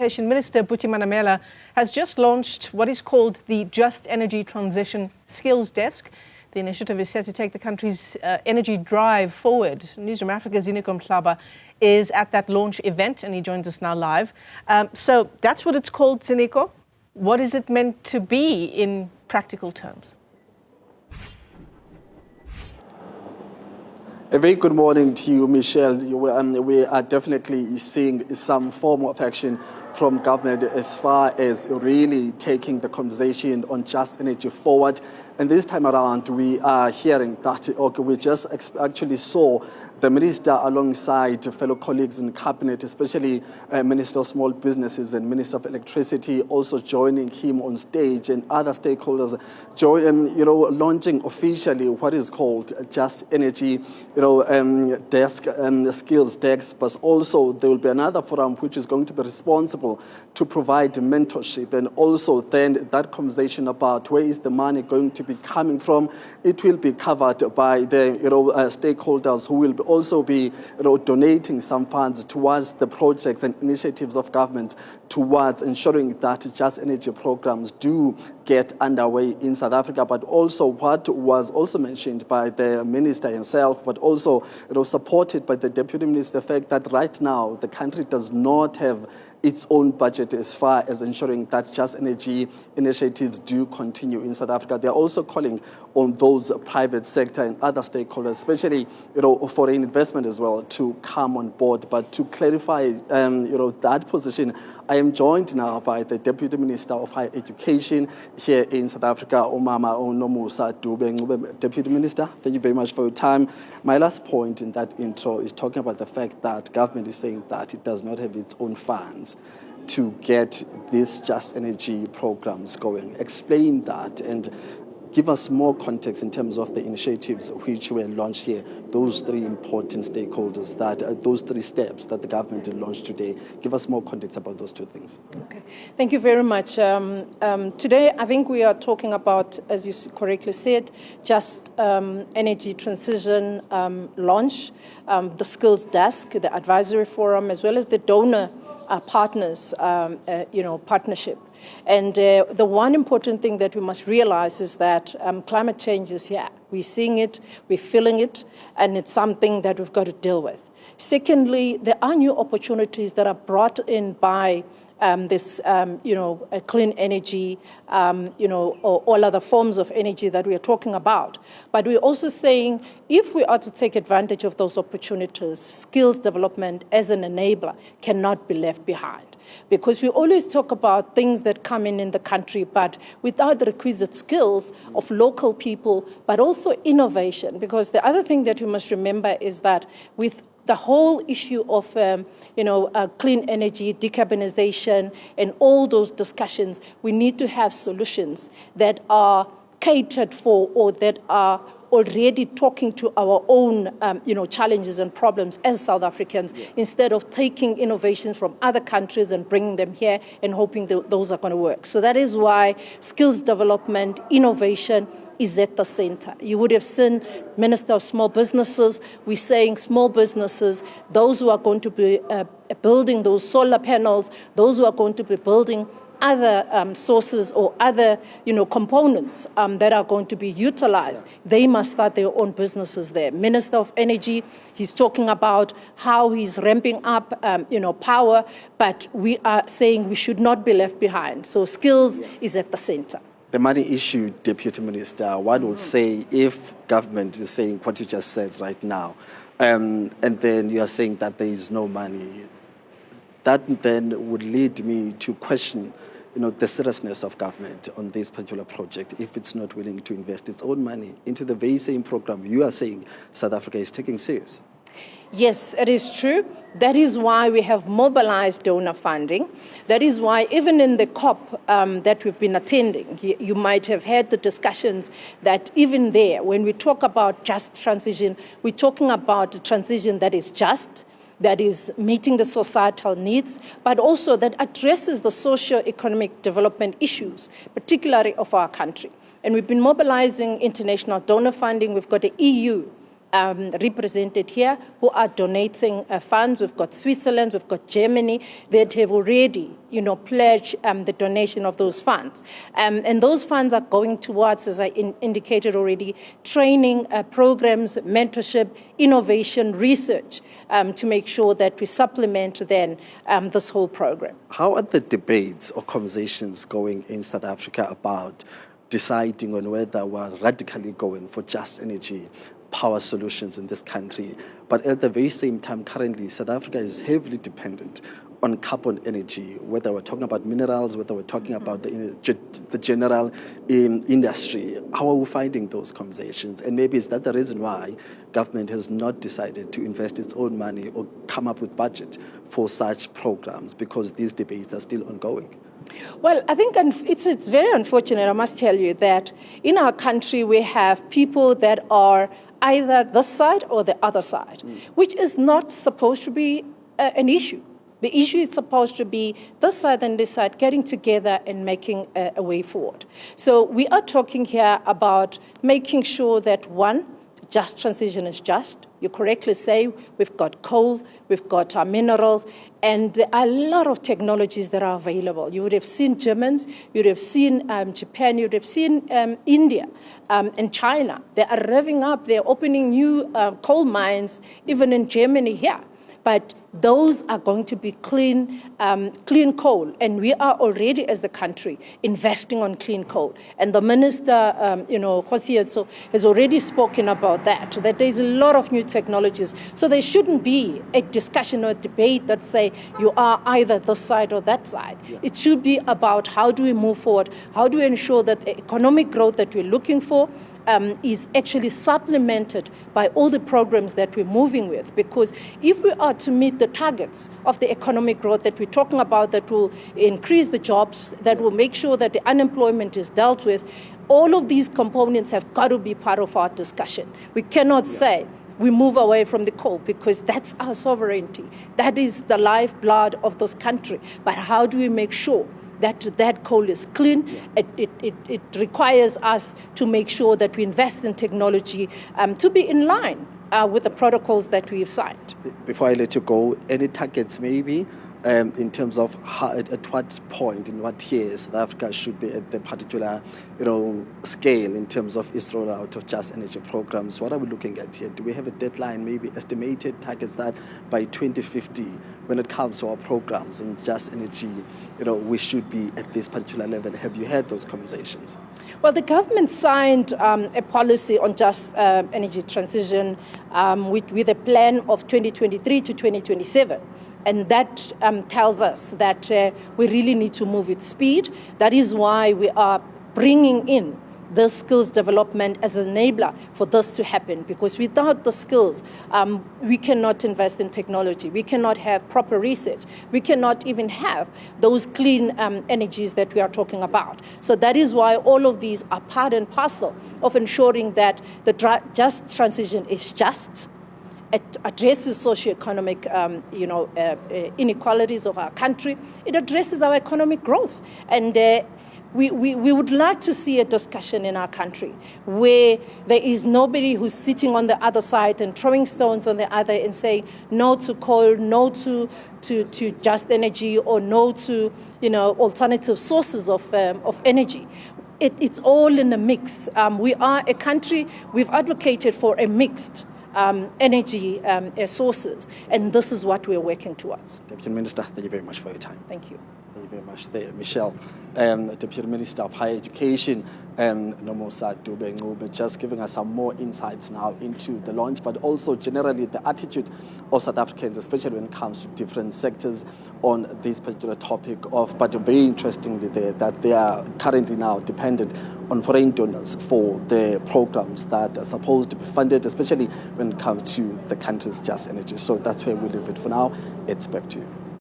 Education Minister Buti Manamela has just launched what is called the Just Energy Transition Skills Desk. The initiative is set to take the country's energy drive forward. Newzroom Afrika Ziniko Mhlaba is at that launch event and he joins us now live. So that's what it's called, Ziniko. What is it meant to be in practical terms? A very good morning to you, Michelle. We are definitely seeing some form of action from government as far as really taking the conversation on just energy forward. And this time around, we are hearing that, we just actually saw the minister alongside fellow colleagues in cabinet, especially Minister of Small Businesses and Minister of Electricity, also joining him on stage, and other stakeholders launching officially what is called Just Energy, desk and skills desk. But also there will be another forum which is going to be responsible to provide mentorship, and also then that conversation about where is the money going to be coming from. It will be covered by the stakeholders who will also be donating some funds towards the projects and initiatives of government towards ensuring that just energy programs do get underway in South Africa. But also what was also mentioned by the minister himself, but also supported by the deputy minister, the fact that right now the country does not have its own budget as far as ensuring that just energy initiatives do continue in South Africa. They are also calling on those private sector and other stakeholders, especially foreign investment as well, to come on board. But to clarify that position, I am joined now by the Deputy Minister of Higher Education here in South Africa, Umama Onomusa Dube. Deputy Minister, thank you very much for your time. My last point in that intro is talking about the fact that government is saying that it does not have its own funds to get these just energy programs going. Explain that and give us more context in terms of the initiatives which were launched here, those three important stakeholders, those three steps that the government launched today. Give us more context about those two things. Okay, thank you very much. Today, I think we are talking about, as you correctly said, just energy transition launch, the skills desk, the advisory forum, as well as the donor partners, partnership. And the one important thing that we must realize is that climate change is here. We're seeing it, we're feeling it, and it's something that we've got to deal with. Secondly, there are new opportunities that are brought in by this, clean energy, or all other forms of energy that we are talking about. But we're also saying if we are to take advantage of those opportunities, skills development as an enabler cannot be left behind. Because we always talk about things that come in the country, but without the requisite skills of local people, but also innovation. Because the other thing that we must remember is that with the whole issue of, clean energy, decarbonization, and all those discussions, we need to have solutions that are catered for or that are already talking to our own, challenges and problems as South Africans, instead of taking innovations from other countries and bringing them here and hoping that those are going to work. So that is why skills development, innovation is at the center. You would have seen Minister of Small Businesses, we're saying small businesses, those who are going to be building those solar panels, those who are going to be building other sources or other, components that are going to be utilized, they must start their own businesses there. Minister of Energy, he's talking about how he's ramping up, power, but we are saying we should not be left behind. So skills is at the center. The money issue, Deputy Minister, one would say if government is saying what you just said right now, and then you are saying that there is no money, that then would lead me to question the seriousness of government on this particular project if it's not willing to invest its own money into the very same program you are saying South Africa is taking serious. Yes, it is true. That is why we have mobilized donor funding. That is why even in the COP that we've been attending, you might have heard the discussions that even there, when we talk about just transition, we're talking about a transition that is just, that is meeting the societal needs, but also that addresses the socio-economic development issues, particularly of our country. And we've been mobilizing international donor funding. We've got the EU represented here who are donating funds. We've got Switzerland, we've got Germany that have already, pledged the donation of those funds. And those funds are going towards, as I indicated already, training programs, mentorship, innovation, research, to make sure that we supplement then this whole program. How are the debates or conversations going in South Africa about deciding on whether we're radically going for just energy power solutions in this country? But at the very same time, currently, South Africa is heavily dependent on carbon energy, whether we're talking about minerals, whether we're talking about the general industry. How are we finding those conversations? And maybe is that the reason why government has not decided to invest its own money or come up with budget for such programs, because these debates are still ongoing? Well, I think it's very unfortunate, I must tell you, that in our country we have people that are either this side or the other side, which is not supposed to be an issue. The issue is supposed to be this side and this side getting together and making a way forward. So we are talking here about making sure that, one, just transition is just. You correctly say we've got coal, we've got our minerals, and there are a lot of technologies that are available. You would have seen Germans, you would have seen Japan, you would have seen India and China. They are revving up, they're opening new coal mines, even in Germany here. But those are going to be clean coal. And we are already, as the country, investing on clean coal. And the minister, Josietso, has already spoken about that there's a lot of new technologies. So there shouldn't be a discussion or a debate that say you are either this side or that side. Yeah. It should be about how do we move forward, how do we ensure that the economic growth that we're looking for is actually supplemented by all the programs that we're moving with. Because if we are to meet the targets of the economic growth that we're talking about, that will increase the jobs, that will make sure that the unemployment is dealt with, all of these components have got to be part of our discussion. We cannot say we move away from the coal, because that's our sovereignty. That is the lifeblood of this country. But how do we make sure that coal is clean? It requires us to make sure that we invest in technology to be in line with the protocols that we've signed. Before I let you go, any targets maybe in terms of how, at what point, in what year South Africa should be at the particular scale in terms of its rollout of just energy programs? What are we looking at here? Do we have a deadline, maybe estimated targets that by 2050, when it comes to our programs and just energy, we should be at this particular level? Have you had those conversations? Well, the government signed a policy on just energy transition with a plan of 2023 to 2027. And that tells us that we really need to move with speed. That is why we are bringing in the skills development as an enabler for this to happen. Because without the skills, we cannot invest in technology. We cannot have proper research. We cannot even have those clean energies that we are talking about. So that is why all of these are part and parcel of ensuring that the just transition is just. It addresses socioeconomic, inequalities of our country. It addresses our economic growth. And we would like to see a discussion in our country where there is nobody who's sitting on the other side and throwing stones on the other and saying no to coal, no to just energy, or no to alternative sources of energy. It's all in the mix. We are a country, we've advocated for a mixed energy sources, and this is what we're working towards. Deputy Minister, thank you very much for your time. Thank you. Thank you very much. There, Michelle, Deputy Minister of Higher Education, Nomusa Dube, just giving us some more insights now into the launch, but also generally the attitude of South Africans, especially when it comes to different sectors on this particular topic of, but very interestingly there, that they are currently now dependent on foreign donors for the programs that are supposed to be funded, especially when it comes to the country's just energy. So that's where we leave it for now. It's back to you.